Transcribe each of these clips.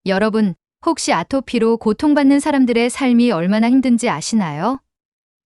여러분, 혹시 아토피로 고통받는 사람들의 삶이 얼마나 힘든지 아시나요?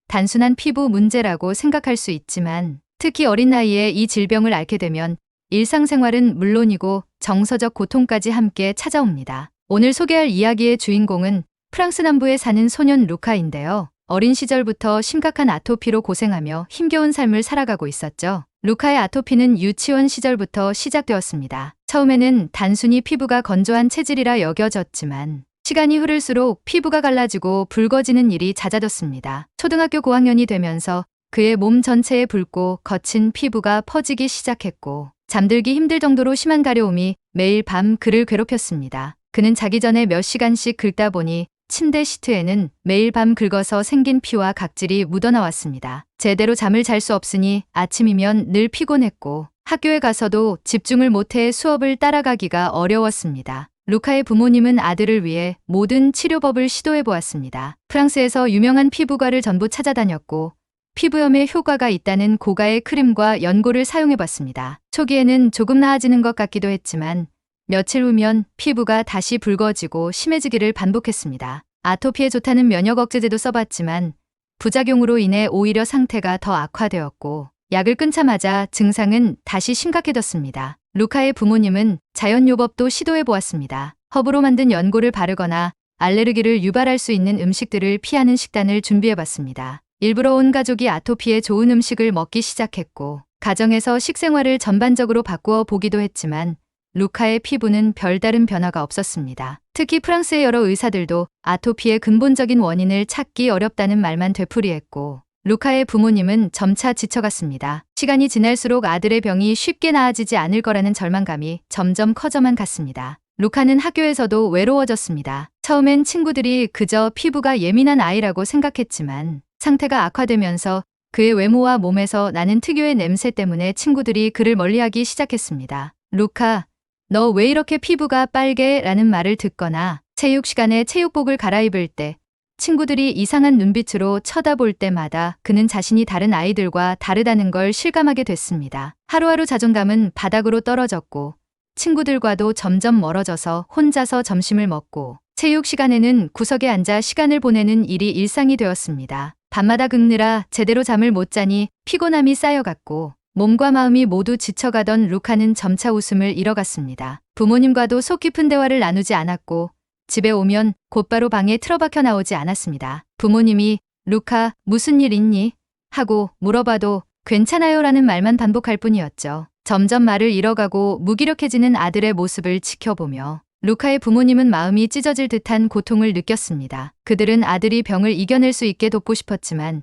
단순한 피부 문제라고 생각할 수 있지만 특히 어린 나이에 이 질병을 앓게 되면 일상생활은 물론이고 정서적 고통까지 함께 찾아옵니다. 오늘 소개할 이야기의 주인공은 프랑스 남부에 사는 소년 루카인데요. 어린 시절부터 심각한 아토피로 고생하며 힘겨운 삶을 살아가고 있었죠. 루카의 아토피는 유치원 시절부터 시작되었습니다. 처음에는 단순히 피부가 건조한 체질이라 여겨졌지만 시간이 흐를수록 피부가 갈라지고 붉어지는 일이 잦아졌습니다. 초등학교 고학년이 되면서 그의 몸 전체에 붉고 거친 피부가 퍼지기 시작했고 잠들기 힘들 정도로 심한 가려움이 매일 밤 그를 괴롭혔습니다. 그는 자기 전에 몇 시간씩 긁다 보니 침대 시트에는 매일 밤 긁어서 생긴 피와 각질이 묻어나왔습니다. 제대로 잠을 잘 수 없으니 아침이면 늘 피곤했고 학교에 가서도 집중을 못해 수업을 따라가기가 어려웠습니다. 루카의 부모님은 아들을 위해 모든 치료법을 시도해 보았습니다. 프랑스에서 유명한 피부과를 전부 찾아다녔고 피부염에 효과가 있다는 고가의 크림과 연고를 사용해 봤습니다. 초기에는 조금 나아지는 것 같기도 했지만 며칠 후면 피부가 다시 붉어지고 심해지기를 반복했습니다. 아토피에 좋다는 면역 억제제도 써봤지만 부작용으로 인해 오히려 상태가 더 악화되었고 약을 끊자마자 증상은 다시 심각해졌습니다. 루카의 부모님은 자연요법도 시도해 보았습니다. 허브로 만든 연고를 바르거나 알레르기를 유발할 수 있는 음식들을 피하는 식단을 준비해 봤습니다. 일부러 온 가족이 아토피에 좋은 음식을 먹기 시작했고 가정에서 식생활을 전반적으로 바꾸어 보기도 했지만 루카의 피부는 별다른 변화가 없었습니다. 특히 프랑스의 여러 의사들도 아토피의 근본적인 원인을 찾기 어렵다는 말만 되풀이했고 루카의 부모님은 점차 지쳐갔습니다. 시간이 지날수록 아들의 병이 쉽게 나아지지 않을 거라는 절망감이 점점 커져만 갔습니다. 루카는 학교에서도 외로워졌습니다. 처음엔 친구들이 그저 피부가 예민한 아이라고 생각했지만 상태가 악화되면서 그의 외모와 몸에서 나는 특유의 냄새 때문에 친구들이 그를 멀리하기 시작했습니다. 루카, 너 왜 이렇게 피부가 빨개? 라는 말을 듣거나 체육 시간에 체육복을 갈아입을 때 친구들이 이상한 눈빛으로 쳐다볼 때마다 그는 자신이 다른 아이들과 다르다는 걸 실감하게 됐습니다. 하루하루 자존감은 바닥으로 떨어졌고 친구들과도 점점 멀어져서 혼자서 점심을 먹고 체육 시간에는 구석에 앉아 시간을 보내는 일이 일상이 되었습니다. 밤마다 긁느라 제대로 잠을 못 자니 피곤함이 쌓여갔고 몸과 마음이 모두 지쳐가던 루카는 점차 웃음을 잃어갔습니다. 부모님과도 속 깊은 대화를 나누지 않았고 집에 오면 곧바로 방에 틀어박혀 나오지 않았습니다. 부모님이 루카 무슨 일 있니? 하고 물어봐도 괜찮아요 라는 말만 반복할 뿐이었죠. 점점 말을 잃어가고 무기력해지는 아들의 모습을 지켜보며 루카의 부모님은 마음이 찢어질 듯한 고통을 느꼈습니다. 그들은 아들이 병을 이겨낼 수 있게 돕고 싶었지만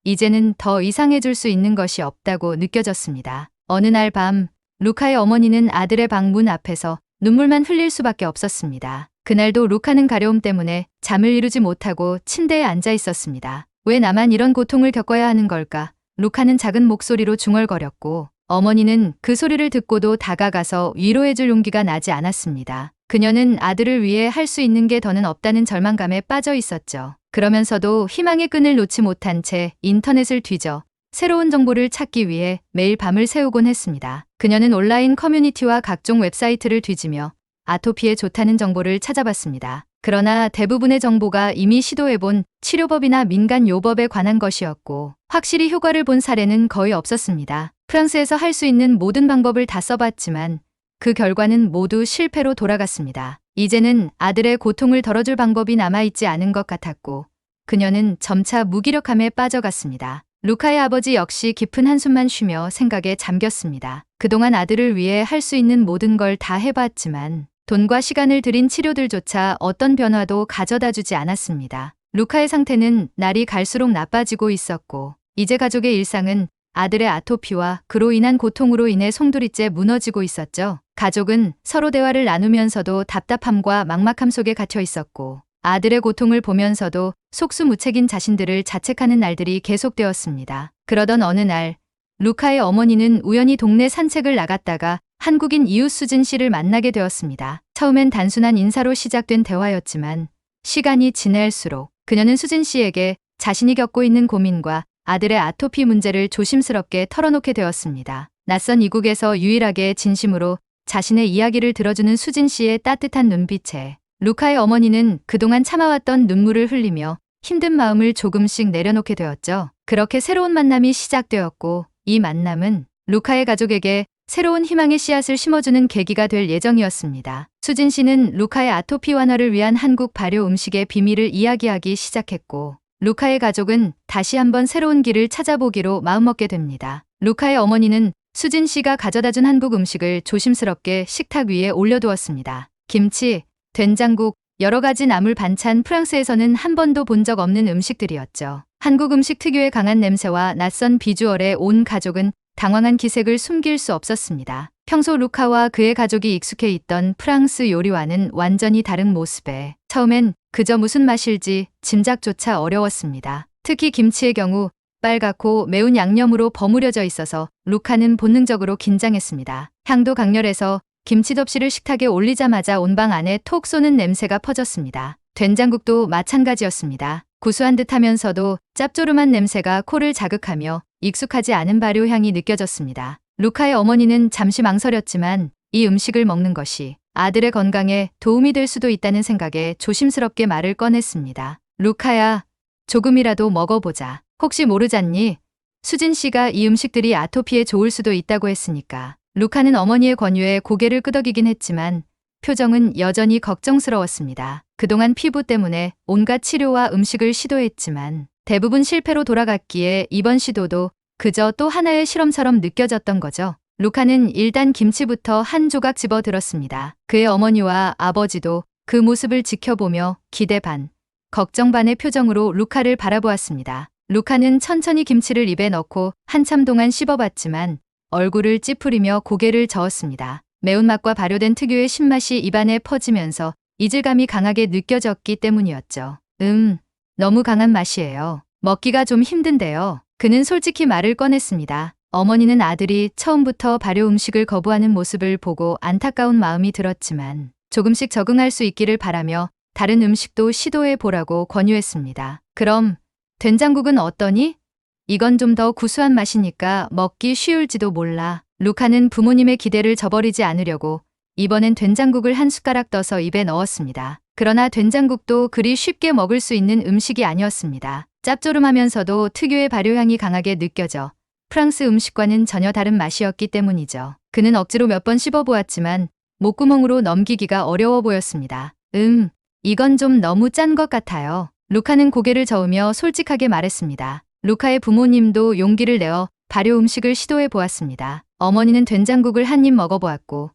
이제는 더 이상해질 수 있는 것이 없다고 느껴졌습니다. 어느 날 밤 루카의 어머니는 아들의 방 문 앞에서 눈물만 흘릴 수밖에 없었습니다. 그날도 루카는 가려움 때문에 잠을 이루지 못하고 침대에 앉아 있었습니다. 왜 나만 이런 고통을 겪어야 하는 걸까? 루카는 작은 목소리로 중얼거렸고 어머니는 그 소리를 듣고도 다가가서 위로해줄 용기가 나지 않았습니다. 그녀는 아들을 위해 할 수 있는 게 더는 없다는 절망감에 빠져 있었죠. 그러면서도 희망의 끈을 놓지 못한 채 인터넷을 뒤져 새로운 정보를 찾기 위해 매일 밤을 새우곤 했습니다. 그녀는 온라인 커뮤니티와 각종 웹사이트를 뒤지며 아토피에 좋다는 정보를 찾아봤습니다. 그러나 대부분의 정보가 이미 시도해본 치료법이나 민간 요법에 관한 것이었고 확실히 효과를 본 사례는 거의 없었습니다. 프랑스에서 할 수 있는 모든 방법을 다 써봤지만 그 결과는 모두 실패로 돌아갔습니다. 이제는 아들의 고통을 덜어줄 방법이 남아있지 않은 것 같았고 그녀는 점차 무기력함에 빠져갔습니다. 루카의 아버지 역시 깊은 한숨만 쉬며 생각에 잠겼습니다. 그동안 아들을 위해 할 수 있는 모든 걸 다 해봤지만 돈과 시간을 들인 치료들조차 어떤 변화도 가져다주지 않았습니다. 루카의 상태는 날이 갈수록 나빠지고 있었고 이제 가족의 일상은 아들의 아토피와 그로 인한 고통으로 인해 송두리째 무너지고 있었죠. 가족은 서로 대화를 나누면서도 답답함과 막막함 속에 갇혀 있었고 아들의 고통을 보면서도 속수무책인 자신들을 자책하는 날들이 계속되었습니다. 그러던 어느 날 루카의 어머니는 우연히 동네 산책을 나갔다가 한국인 이웃 수진 씨를 만나게 되었습니다. 처음엔 단순한 인사로 시작된 대화였지만 시간이 지날수록 그녀는 수진 씨에게 자신이 겪고 있는 고민과 아들의 아토피 문제를 조심스럽게 털어놓게 되었습니다. 낯선 이국에서 유일하게 진심으로 자신의 이야기를 들어주는 수진 씨의 따뜻한 눈빛에 루카의 어머니는 그동안 참아왔던 눈물을 흘리며 힘든 마음을 조금씩 내려놓게 되었죠. 그렇게 새로운 만남이 시작되었고 이 만남은 루카의 가족에게 새로운 희망의 씨앗을 심어주는 계기가 될 예정이었습니다. 수진 씨는 루카의 아토피 완화를 위한 한국 발효 음식의 비밀을 이야기하기 시작했고 루카의 가족은 다시 한번 새로운 길을 찾아보기로 마음먹게 됩니다. 루카의 어머니는 수진 씨가 가져다준 한국 음식을 조심스럽게 식탁 위에 올려두었습니다. 김치, 된장국, 여러 가지 나물 반찬, 프랑스에서는 한 번도 본 적 없는 음식들이었죠. 한국 음식 특유의 강한 냄새와 낯선 비주얼에 온 가족은 당황한 기색을 숨길 수 없었습니다. 평소 루카와 그의 가족이 익숙해 있던 프랑스 요리와는 완전히 다른 모습에 처음엔 그저 무슨 맛일지 짐작조차 어려웠습니다. 특히 김치의 경우 빨갛고 매운 양념으로 버무려져 있어서 루카는 본능적으로 긴장했습니다. 향도 강렬해서 김치 덮개를 식탁에 올리자마자 온 방 안에 톡 쏘는 냄새가 퍼졌습니다. 된장국도 마찬가지였습니다. 구수한 듯하면서도 짭조름한 냄새가 코를 자극하며 익숙하지 않은 발효향이 느껴졌습니다. 루카의 어머니는 잠시 망설였지만 이 음식을 먹는 것이 아들의 건강에 도움이 될 수도 있다는 생각에 조심스럽게 말을 꺼냈습니다. 루카야, 조금이라도 먹어보자. 혹시 모르잖니? 수진 씨가 이 음식들이 아토피에 좋을 수도 있다고 했으니까. 루카는 어머니의 권유에 고개를 끄덕이긴 했지만 표정은 여전히 걱정스러웠습니다. 그동안 피부 때문에 온갖 치료와 음식을 시도했지만 대부분 실패로 돌아갔기에 이번 시도도 그저 또 하나의 실험처럼 느껴졌던 거죠. 루카는 일단 김치부터 한 조각 집어 들었습니다. 그의 어머니와 아버지도 그 모습을 지켜보며 기대 반, 걱정 반의 표정으로 루카를 바라보았습니다. 루카는 천천히 김치를 입에 넣고 한참 동안 씹어봤지만 얼굴을 찌푸리며 고개를 저었습니다. 매운맛과 발효된 특유의 신맛이 입안에 퍼지면서 이질감이 강하게 느껴졌기 때문이었죠. 너무 강한 맛이에요. 먹기가 좀 힘든데요. 그는 솔직히 말을 꺼냈습니다. 어머니는 아들이 처음부터 발효 음식을 거부하는 모습을 보고 안타까운 마음이 들었지만 조금씩 적응할 수 있기를 바라며 다른 음식도 시도해 보라고 권유했습니다. 그럼 된장국은 어떠니? 이건 좀 더 구수한 맛이니까 먹기 쉬울지도 몰라. 루카는 부모님의 기대를 저버리지 않으려고 이번엔 된장국을 한 숟가락 떠서 입에 넣었습니다. 그러나 된장국도 그리 쉽게 먹을 수 있는 음식이 아니었습니다. 짭조름하면서도 특유의 발효향이 강하게 느껴져 프랑스 음식과는 전혀 다른 맛이었기 때문이죠. 그는 억지로 몇 번 씹어보았지만 목구멍으로 넘기기가 어려워 보였습니다. 이건 좀 너무 짠 것 같아요. 루카는 고개를 저으며 솔직하게 말했습니다. 루카의 부모님도 용기를 내어 발효 음식을 시도해 보았습니다. 어머니는 된장국을 한 입 먹어보았고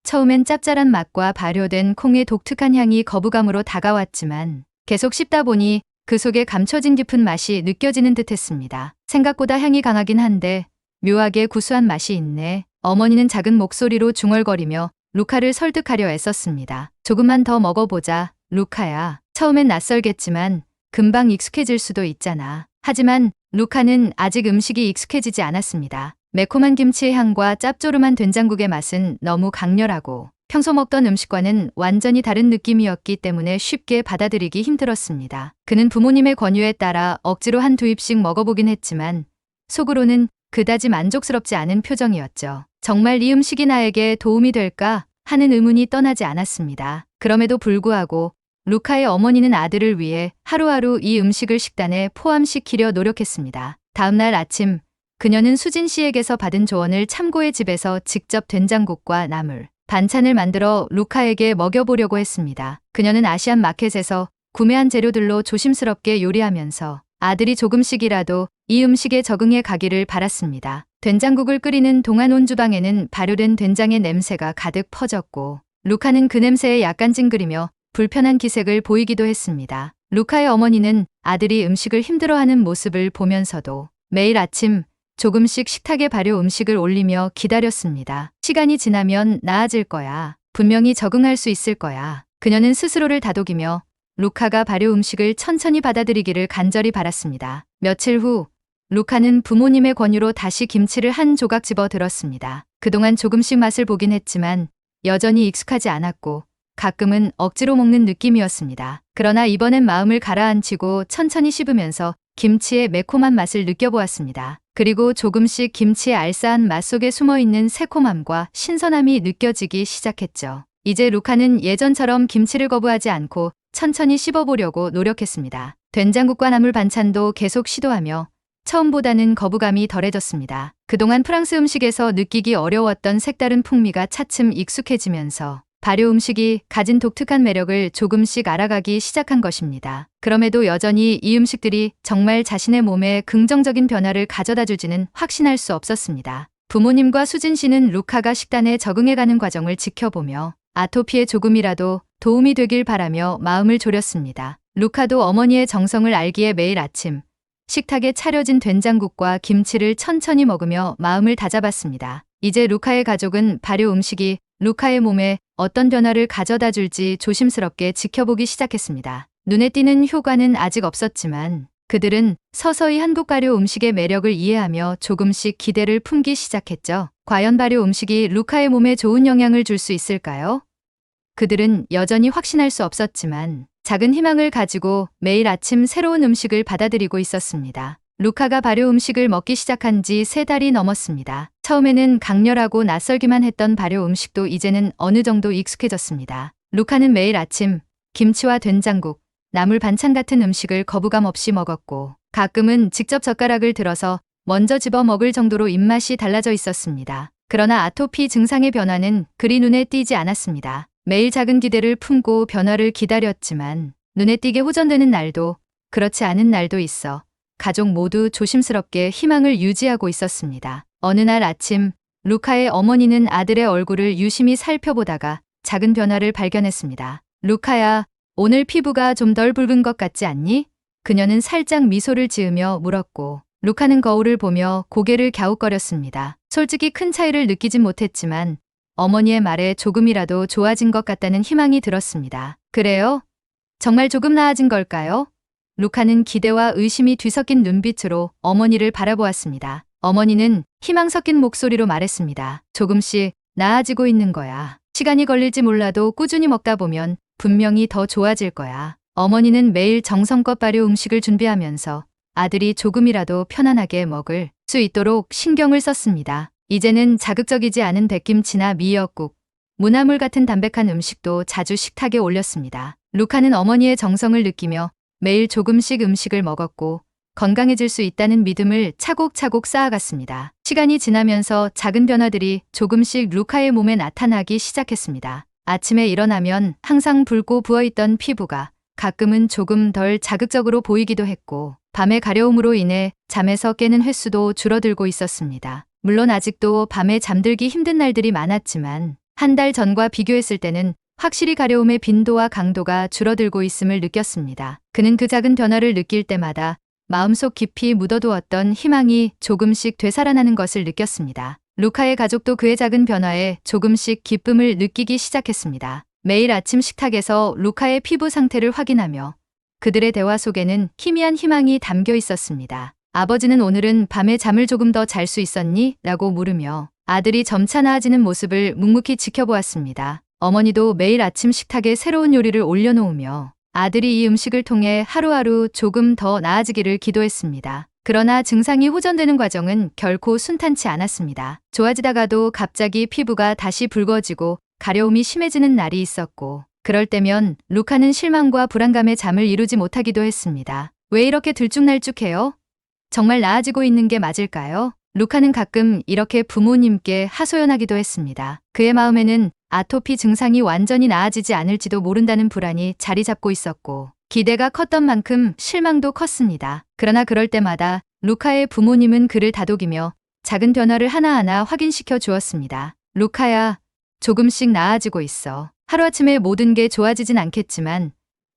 처음엔 짭짤한 맛과 발효된 콩의 독특한 향이 거부감으로 다가왔지만 계속 씹다 보니 그 속에 감춰진 깊은 맛이 느껴지는 듯했습니다. 생각보다 향이 강하긴 한데 묘하게 구수한 맛이 있네. 어머니는 작은 목소리로 중얼거리며 루카를 설득하려 애썼습니다. 조금만 더 먹어보자, 루카야. 처음엔 낯설겠지만 금방 익숙해질 수도 있잖아. 하지만 루카는 아직 음식이 익숙해지지 않았습니다. 매콤한 김치의 향과 짭조름한 된장국의 맛은 너무 강렬하고 평소 먹던 음식과는 완전히 다른 느낌이었기 때문에 쉽게 받아들이기 힘들었습니다. 그는 부모님의 권유에 따라 억지로 한 두 입씩 먹어보긴 했지만 속으로는 그다지 만족스럽지 않은 표정이었죠. 정말 이 음식이 나에게 도움이 될까 하는 의문이 떠나지 않았습니다. 그럼에도 불구하고 루카의 어머니는 아들을 위해 하루하루 이 음식을 식단에 포함시키려 노력했습니다. 다음날 아침 그녀는 수진 씨에게서 받은 조언을 참고해 집에서 직접 된장국과 나물, 반찬을 만들어 루카에게 먹여보려고 했습니다. 그녀는 아시안 마켓에서 구매한 재료들로 조심스럽게 요리하면서 아들이 조금씩이라도 이 음식에 적응해 가기를 바랐습니다. 된장국을 끓이는 동안 온 주방에는 발효된 된장의 냄새가 가득 퍼졌고 루카는 그 냄새에 약간 찡그리며 불편한 기색을 보이기도 했습니다. 루카의 어머니는 아들이 음식을 힘들어하는 모습을 보면서도 매일 아침 조금씩 식탁에 발효 음식을 올리며 기다렸습니다. 시간이 지나면 나아질 거야. 분명히 적응할 수 있을 거야. 그녀는 스스로를 다독이며 루카가 발효 음식을 천천히 받아들이기를 간절히 바랐습니다. 며칠 후 루카는 부모님의 권유로 다시 김치를 한 조각 집어 들었습니다. 그동안 조금씩 맛을 보긴 했지만 여전히 익숙하지 않았고 가끔은 억지로 먹는 느낌이었습니다. 그러나 이번엔 마음을 가라앉히고 천천히 씹으면서 김치의 매콤한 맛을 느껴보았습니다. 그리고 조금씩 김치의 알싸한 맛 속에 숨어있는 새콤함과 신선함이 느껴지기 시작했죠. 이제 루카는 예전처럼 김치를 거부하지 않고 천천히 씹어보려고 노력했습니다. 된장국과 나물 반찬도 계속 시도하며 처음보다는 거부감이 덜해졌습니다. 그동안 프랑스 음식에서 느끼기 어려웠던 색다른 풍미가 차츰 익숙해지면서 발효 음식이 가진 독특한 매력을 조금씩 알아가기 시작한 것입니다. 그럼에도 여전히 이 음식들이 정말 자신의 몸에 긍정적인 변화를 가져다 줄지는 확신할 수 없었습니다. 부모님과 수진 씨는 루카가 식단에 적응해가는 과정을 지켜보며 아토피에 조금이라도 도움이 되길 바라며 마음을 졸였습니다. 루카도 어머니의 정성을 알기에 매일 아침 식탁에 차려진 된장국과 김치를 천천히 먹으며 마음을 다잡았습니다. 이제 루카의 가족은 발효 음식이 루카의 몸에 어떤 변화를 가져다 줄지 조심스럽게 지켜보기 시작했습니다. 눈에 띄는 효과는 아직 없었지만 그들은 서서히 한국 발효 음식의 매력을 이해하며 조금씩 기대를 품기 시작했죠. 과연 발효 음식이 루카의 몸에 좋은 영향을 줄 수 있을까요? 그들은 여전히 확신할 수 없었지만 작은 희망을 가지고 매일 아침 새로운 음식을 받아들이고 있었습니다. 루카가 발효 음식을 먹기 시작한 지 3달이 넘었습니다. 처음에는 강렬하고 낯설기만 했던 발효 음식도 이제는 어느 정도 익숙해졌습니다. 루카는 매일 아침 김치와 된장국, 나물 반찬 같은 음식을 거부감 없이 먹었고 가끔은 직접 젓가락을 들어서 먼저 집어 먹을 정도로 입맛이 달라져 있었습니다. 그러나 아토피 증상의 변화는 그리 눈에 띄지 않았습니다. 매일 작은 기대를 품고 변화를 기다렸지만 눈에 띄게 호전되는 날도 그렇지 않은 날도 있어 가족 모두 조심스럽게 희망을 유지하고 있었습니다. 어느 날 아침 루카의 어머니는 아들의 얼굴을 유심히 살펴보다가 작은 변화를 발견했습니다. 루카야, 오늘 피부가 좀 덜 붉은 것 같지 않니? 그녀는 살짝 미소를 지으며 물었고 루카는 거울을 보며 고개를 갸웃거렸습니다. 솔직히 큰 차이를 느끼진 못했지만 어머니의 말에 조금이라도 좋아진 것 같다는 희망이 들었습니다. 그래요? 정말 조금 나아진 걸까요? 루카는 기대와 의심이 뒤섞인 눈빛으로 어머니를 바라보았습니다. 어머니는 희망 섞인 목소리로 말했습니다. 조금씩 나아지고 있는 거야. 시간이 걸릴지 몰라도 꾸준히 먹다 보면 분명히 더 좋아질 거야. 어머니는 매일 정성껏 발효 음식을 준비하면서 아들이 조금이라도 편안하게 먹을 수 있도록 신경을 썼습니다. 이제는 자극적이지 않은 백김치나 미역국, 무나물 같은 담백한 음식도 자주 식탁에 올렸습니다. 루카는 어머니의 정성을 느끼며 매일 조금씩 음식을 먹었고 건강해질 수 있다는 믿음을 차곡차곡 쌓아갔습니다. 시간이 지나면서 작은 변화들이 조금씩 루카의 몸에 나타나기 시작했습니다. 아침에 일어나면 항상 붉고 부어있던 피부가 가끔은 조금 덜 자극적으로 보이기도 했고 밤의 가려움으로 인해 잠에서 깨는 횟수도 줄어들고 있었습니다. 물론 아직도 밤에 잠들기 힘든 날들이 많았지만 한 달 전과 비교했을 때는 확실히 가려움의 빈도와 강도가 줄어들고 있음을 느꼈습니다. 그는 그 작은 변화를 느낄 때마다 마음속 깊이 묻어두었던 희망이 조금씩 되살아나는 것을 느꼈습니다. 루카의 가족도 그의 작은 변화에 조금씩 기쁨을 느끼기 시작했습니다. 매일 아침 식탁에서 루카의 피부 상태를 확인하며 그들의 대화 속에는 희미한 희망이 담겨 있었습니다. 아버지는 오늘은 밤에 잠을 조금 더 잘 수 있었니? 라고 물으며 아들이 점차 나아지는 모습을 묵묵히 지켜보았습니다. 어머니도 매일 아침 식탁에 새로운 요리를 올려놓으며 아들이 이 음식을 통해 하루하루 조금 더 나아지기를 기도했습니다. 그러나 증상이 호전되는 과정은 결코 순탄치 않았습니다. 좋아지다가도 갑자기 피부가 다시 붉어지고 가려움이 심해지는 날이 있었고 그럴 때면 루카는 실망과 불안감에 잠을 이루지 못하기도 했습니다. 왜 이렇게 들쭉날쭉해요? 정말 나아지고 있는 게 맞을까요? 루카는 가끔 이렇게 부모님께 하소연하기도 했습니다. 그의 마음에는 아토피 증상이 완전히 나아지지 않을지도 모른다는 불안이 자리 잡고 있었고 기대가 컸던 만큼 실망도 컸습니다. 그러나 그럴 때마다 루카의 부모님은 그를 다독이며 작은 변화를 하나하나 확인시켜 주었습니다. 루카야, 조금씩 나아지고 있어. 하루아침에 모든 게 좋아지진 않겠지만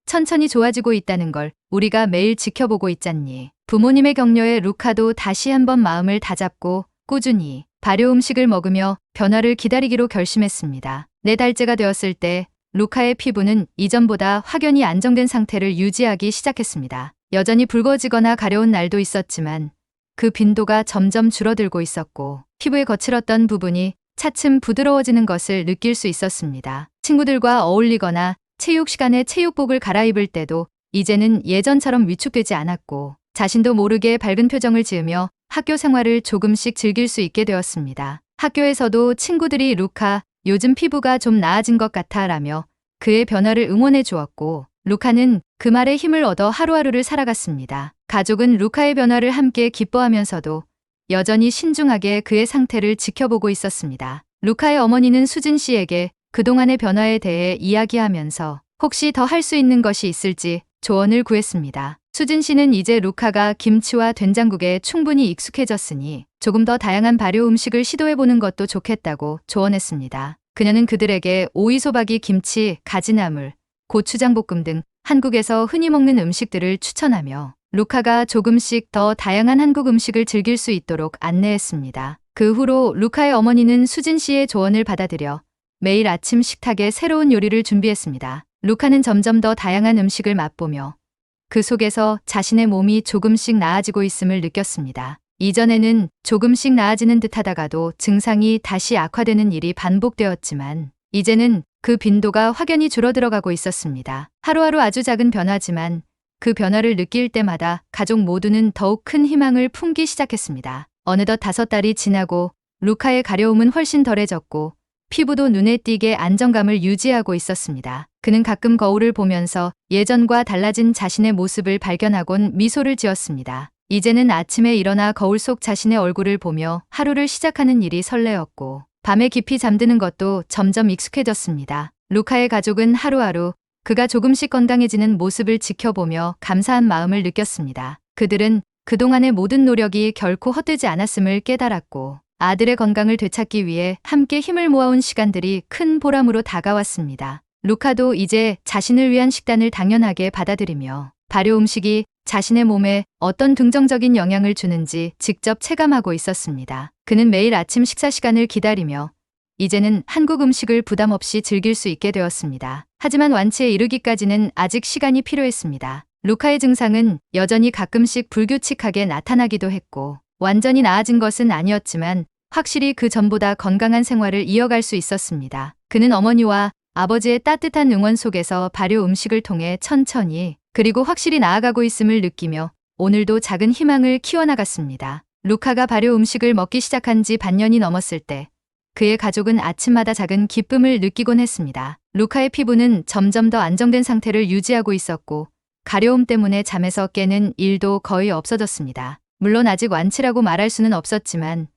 천천히 좋아지고 있다는 걸 우리가 매일 지켜보고 있잖니. 부모님의 격려에 루카도 다시 한번 마음을 다잡고 꾸준히 발효 음식을 먹으며 변화를 기다리기로 결심했습니다. 4달째가 되었을 때 루카의 피부는 이전보다 확연히 안정된 상태를 유지하기 시작했습니다. 여전히 붉어지거나 가려운 날도 있었지만 그 빈도가 점점 줄어들고 있었고 피부에 거칠었던 부분이 차츰 부드러워지는 것을 느낄 수 있었습니다. 친구들과 어울리거나 체육 시간에 체육복을 갈아입을 때도 이제는 예전처럼 위축되지 않았고 자신도 모르게 밝은 표정을 지으며 학교 생활을 조금씩 즐길 수 있게 되었습니다. 학교에서도 친구들이 루카, 요즘 피부가 좀 나아진 것 같아 라며 그의 변화를 응원해 주었고, 루카는 그 말에 힘을 얻어 하루하루를 살아갔습니다. 가족은 루카의 변화를 함께 기뻐하면서도 여전히 신중하게 그의 상태를 지켜보고 있었습니다. 루카의 어머니는 수진 씨에게 그동안의 변화에 대해 이야기하면서 혹시 더 할 수 있는 것이 있을지 조언을 구했습니다. 수진 씨는 이제 루카가 김치와 된장국에 충분히 익숙해졌으니 조금 더 다양한 발효 음식을 시도해보는 것도 좋겠다고 조언했습니다. 그녀는 그들에게 오이소박이 김치, 가지나물, 고추장 볶음 등 한국에서 흔히 먹는 음식들을 추천하며 루카가 조금씩 더 다양한 한국 음식을 즐길 수 있도록 안내했습니다. 그 후로 루카의 어머니는 수진 씨의 조언을 받아들여 매일 아침 식탁에 새로운 요리를 준비했습니다. 루카는 점점 더 다양한 음식을 맛보며 그 속에서 자신의 몸이 조금씩 나아지고 있음을 느꼈습니다. 이전에는 조금씩 나아지는 듯 하다가도 증상이 다시 악화되는 일이 반복되었지만 이제는 그 빈도가 확연히 줄어들어가고 있었습니다. 하루하루 아주 작은 변화지만 그 변화를 느낄 때마다 가족 모두는 더욱 큰 희망을 품기 시작했습니다. 어느덧 5달이 지나고 루카의 가려움은 훨씬 덜해졌고 피부도 눈에 띄게 안정감을 유지하고 있었습니다. 그는 가끔 거울을 보면서 예전과 달라진 자신의 모습을 발견하곤 미소를 지었습니다. 이제는 아침에 일어나 거울 속 자신의 얼굴을 보며 하루를 시작하는 일이 설레었고 밤에 깊이 잠드는 것도 점점 익숙해졌습니다. 루카의 가족은 하루하루 그가 조금씩 건강해지는 모습을 지켜보며 감사한 마음을 느꼈습니다. 그들은 그동안의 모든 노력이 결코 헛되지 않았음을 깨달았고 아들의 건강을 되찾기 위해 함께 힘을 모아온 시간들이 큰 보람으로 다가왔습니다. 루카도 이제 자신을 위한 식단을 당연하게 받아들이며 발효 음식이 자신의 몸에 어떤 긍정적인 영향을 주는지 직접 체감하고 있었습니다. 그는 매일 아침 식사 시간을 기다리며 이제는 한국 음식을 부담 없이 즐길 수 있게 되었습니다. 하지만 완치에 이르기까지는 아직 시간이 필요했습니다. 루카의 증상은 여전히 가끔씩 불규칙하게 나타나기도 했고 완전히 나아진 것은 아니었지만 확실히 그 전보다 건강한 생활을 이어갈 수 있었습니다. 그는 어머니와 아버지의 따뜻한 응원 속에서 발효 음식을 통해 천천히 그리고 확실히 나아가고 있음을 느끼며 오늘도 작은 희망을 키워나갔습니다. 루카가 발효 음식을 먹기 시작한 지 반년이 넘었을 때 그의 가족은 아침마다 작은 기쁨을 느끼곤 했습니다. 루카의 피부는 점점 더 안정된 상태를 유지하고 있었고 가려움 때문에 잠에서 깨는 일도 거의 없어졌습니다. 물론 아직 완치라고 말할 수는 없었지만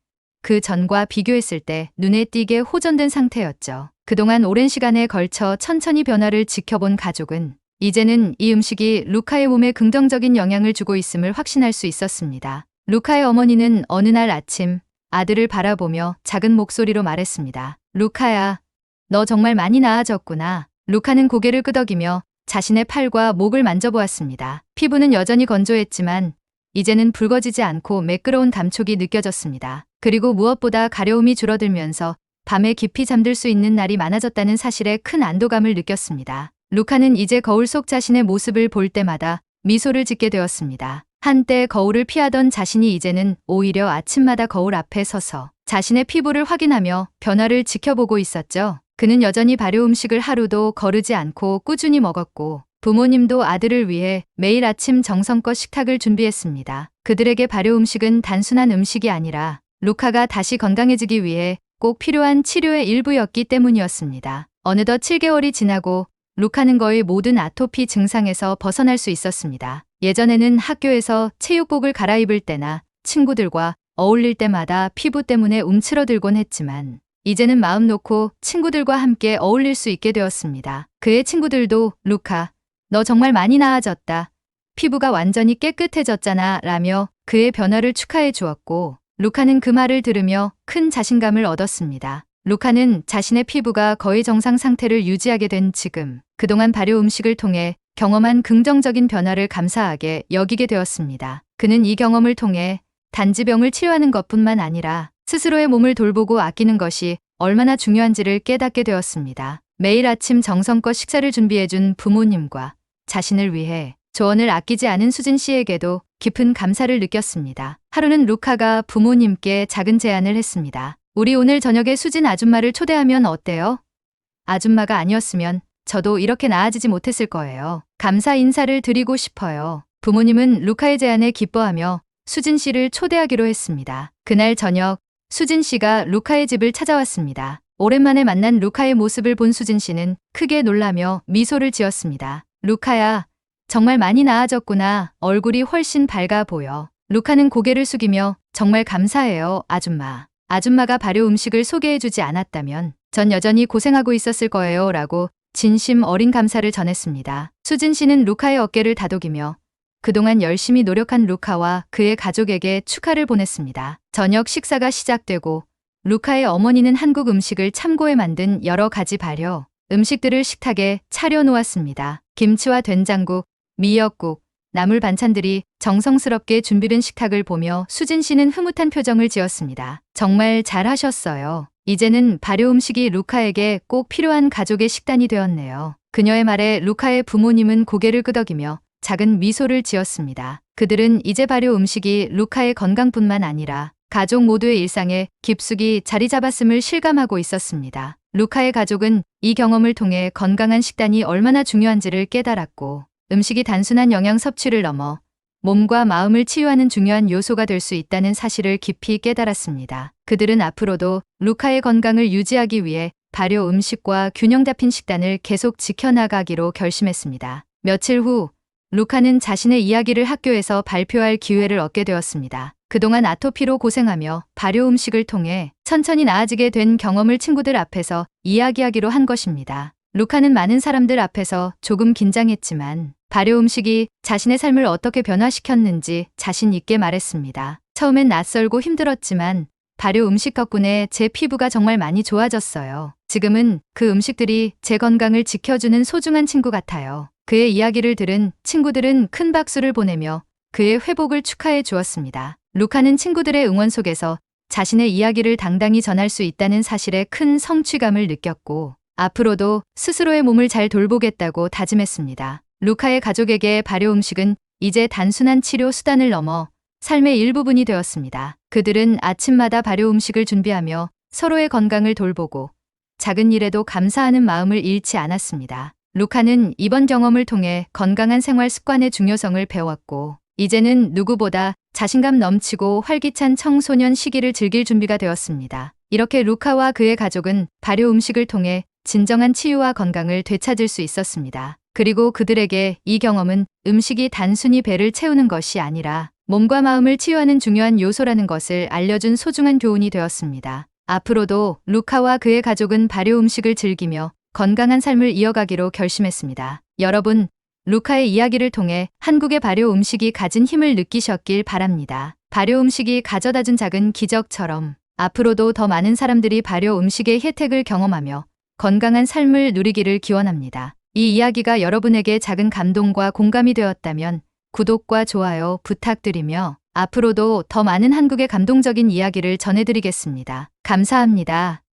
그 전과 비교했을 때 눈에 띄게 호전된 상태였죠. 그동안 오랜 시간에 걸쳐 천천히 변화를 지켜본 가족은 이제는 이 음식이 루카의 몸에 긍정적인 영향을 주고 있음을 확신할 수 있었습니다. 루카의 어머니는 어느 날 아침 아들을 바라보며 작은 목소리로 말했습니다. 루카야, 너 정말 많이 나아졌구나. 루카는 고개를 끄덕이며 자신의 팔과 목을 만져보았습니다. 피부는 여전히 건조했지만 이제는 붉어지지 않고 매끄러운 감촉이 느껴졌습니다. 그리고 무엇보다 가려움이 줄어들면서 밤에 깊이 잠들 수 있는 날이 많아졌다는 사실에 큰 안도감을 느꼈습니다. 루카는 이제 거울 속 자신의 모습을 볼 때마다 미소를 짓게 되었습니다. 한때 거울을 피하던 자신이 이제는 오히려 아침마다 거울 앞에 서서 자신의 피부를 확인하며 변화를 지켜보고 있었죠. 그는 여전히 발효 음식을 하루도 거르지 않고 꾸준히 먹었고 부모님도 아들을 위해 매일 아침 정성껏 식탁을 준비했습니다. 그들에게 발효 음식은 단순한 음식이 아니라 루카가 다시 건강해지기 위해 꼭 필요한 치료의 일부였기 때문이었습니다. 어느덧 7개월이 지나고 루카는 거의 모든 아토피 증상에서 벗어날 수 있었습니다. 예전에는 학교에서 체육복을 갈아입을 때나 친구들과 어울릴 때마다 피부 때문에 움츠러들곤 했지만 이제는 마음 놓고 친구들과 함께 어울릴 수 있게 되었습니다. 그의 친구들도 루카, 너 정말 많이 나아졌다. 피부가 완전히 깨끗해졌잖아 라며 그의 변화를 축하해 주었고 루카는 그 말을 들으며 큰 자신감을 얻었습니다. 루카는 자신의 피부가 거의 정상 상태를 유지하게 된 지금 그동안 발효 음식을 통해 경험한 긍정적인 변화를 감사하게 여기게 되었습니다. 그는 이 경험을 통해 단지 병을 치료하는 것뿐만 아니라 스스로의 몸을 돌보고 아끼는 것이 얼마나 중요한지를 깨닫게 되었습니다. 매일 아침 정성껏 식사를 준비해준 부모님과 자신을 위해 조언을 아끼지 않은 수진 씨에게도 깊은 감사를 느꼈습니다. 하루는 루카가 부모님께 작은 제안을 했습니다. 우리 오늘 저녁에 수진 아줌마를 초대하면 어때요? 아줌마가 아니었으면 저도 이렇게 나아지지 못했을 거예요. 감사 인사를 드리고 싶어요. 부모님은 루카의 제안에 기뻐하며 수진 씨를 초대하기로 했습니다. 그날 저녁 수진 씨가 루카의 집을 찾아왔습니다. 오랜만에 만난 루카의 모습을 본 수진 씨는 크게 놀라며 미소를 지었습니다. 루카야, 정말 많이 나아졌구나. 얼굴이 훨씬 밝아 보여. 루카는 고개를 숙이며 정말 감사해요, 아줌마. 아줌마가 발효 음식을 소개해주지 않았다면 전 여전히 고생하고 있었을 거예요 라고 진심 어린 감사를 전했습니다. 수진 씨는 루카의 어깨를 다독이며 그동안 열심히 노력한 루카와 그의 가족에게 축하를 보냈습니다. 저녁 식사가 시작되고 루카의 어머니는 한국 음식을 참고해 만든 여러 가지 발효 음식들을 식탁에 차려놓았습니다. 김치와 된장국, 미역국, 나물 반찬들이 정성스럽게 준비된 식탁을 보며 수진 씨는 흐뭇한 표정을 지었습니다. 정말 잘하셨어요. 이제는 발효 음식이 루카에게 꼭 필요한 가족의 식단이 되었네요. 그녀의 말에 루카의 부모님은 고개를 끄덕이며 작은 미소를 지었습니다. 그들은 이제 발효 음식이 루카의 건강뿐만 아니라 가족 모두의 일상에 깊숙이 자리 잡았음을 실감하고 있었습니다. 루카의 가족은 이 경험을 통해 건강한 식단이 얼마나 중요한지를 깨달았고 음식이 단순한 영양 섭취를 넘어 몸과 마음을 치유하는 중요한 요소가 될 수 있다는 사실을 깊이 깨달았습니다. 그들은 앞으로도 루카의 건강을 유지하기 위해 발효 음식과 균형 잡힌 식단을 계속 지켜나가기로 결심했습니다. 며칠 후 루카는 자신의 이야기를 학교에서 발표할 기회를 얻게 되었습니다. 그동안 아토피로 고생하며 발효 음식을 통해 천천히 나아지게 된 경험을 친구들 앞에서 이야기하기로 한 것입니다. 루카는 많은 사람들 앞에서 조금 긴장했지만 발효 음식이 자신의 삶을 어떻게 변화시켰는지 자신 있게 말했습니다. 처음엔 낯설고 힘들었지만 발효 음식 덕분에 제 피부가 정말 많이 좋아졌어요. 지금은 그 음식들이 제 건강을 지켜주는 소중한 친구 같아요. 그의 이야기를 들은 친구들은 큰 박수를 보내며 그의 회복을 축하해 주었습니다. 루카는 친구들의 응원 속에서 자신의 이야기를 당당히 전할 수 있다는 사실에 큰 성취감을 느꼈고 앞으로도 스스로의 몸을 잘 돌보겠다고 다짐했습니다. 루카의 가족에게 발효 음식은 이제 단순한 치료 수단을 넘어 삶의 일부분이 되었습니다. 그들은 아침마다 발효 음식을 준비하며 서로의 건강을 돌보고 작은 일에도 감사하는 마음을 잃지 않았습니다. 루카는 이번 경험을 통해 건강한 생활 습관의 중요성을 배웠고 이제는 누구보다 자신감 넘치고 활기찬 청소년 시기를 즐길 준비가 되었습니다. 이렇게 루카와 그의 가족은 발효 음식을 통해 진정한 치유와 건강을 되찾을 수 있었습니다. 그리고 그들에게 이 경험은 음식이 단순히 배를 채우는 것이 아니라 몸과 마음을 치유하는 중요한 요소라는 것을 알려준 소중한 교훈이 되었습니다. 앞으로도 루카와 그의 가족은 발효 음식을 즐기며 건강한 삶을 이어가기로 결심했습니다. 여러분, 루카의 이야기를 통해 한국의 발효 음식이 가진 힘을 느끼셨길 바랍니다. 발효 음식이 가져다준 작은 기적처럼 앞으로도 더 많은 사람들이 발효 음식의 혜택을 경험하며 건강한 삶을 누리기를 기원합니다. 이 이야기가 여러분에게 작은 감동과 공감이 되었다면 구독과 좋아요 부탁드리며 앞으로도 더 많은 한국의 감동적인 이야기를 전해드리겠습니다. 감사합니다.